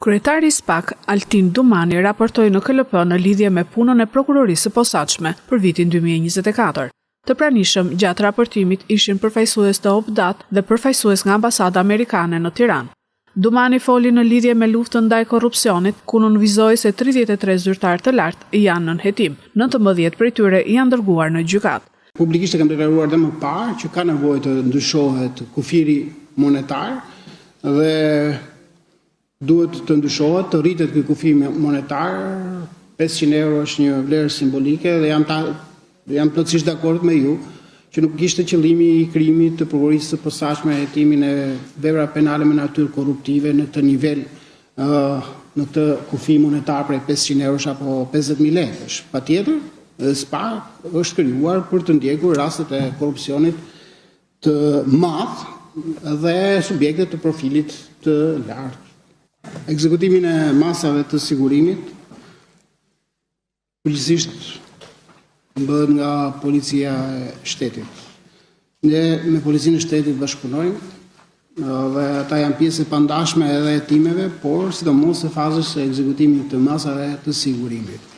Kryetari i SPAK, Altin Dumani, raportoi në KLP në lidhje me punën e prokurorisë së posaçme për vitin 2024. Të pranishëm gjatë raportimit ishin përfaqësues të OPDAT dhe përfaqësues nga Ambasada Amerikane në Tiranë. Dumani foli në lidhje me luftën ndaj korrupsionit, ku nënvizoi se 33 zyrtarë të lartë janë nën hetim, 19 prej tyre janë dërguar në gjykatë. Publikisht e kam deklaruar dhe më parë që ka nevojë të ndryshohet kufiri monetar dhe duhet të ndryshohet, të rritet ky kufir monetar. 500 euro është një vlerë simbolike dhe jam plotësisht dakord me ju që nuk kishte qëllimi i krijimit të prokurorisë së posaçme hetimin e vepra penale me natyrë korruptive në këtë nivel, në këtë kufir monetar prej 500 euro apo 50.000 lekësh. Patjetër, SPAK është krijuar për të ndjekur rastet e korrupsionit të madh dhe subjekte të profilit të lartë. Ekzekutimin e masave të sigurimit përgjithsisht bëhet nga policia e shtetit. Ne me policinë e shtetit bashkëpunojmë dhe ata janë pjesë e pandashme edhe e timeve, por sidomos në fazën e ekzekutimit të masave të sigurimit.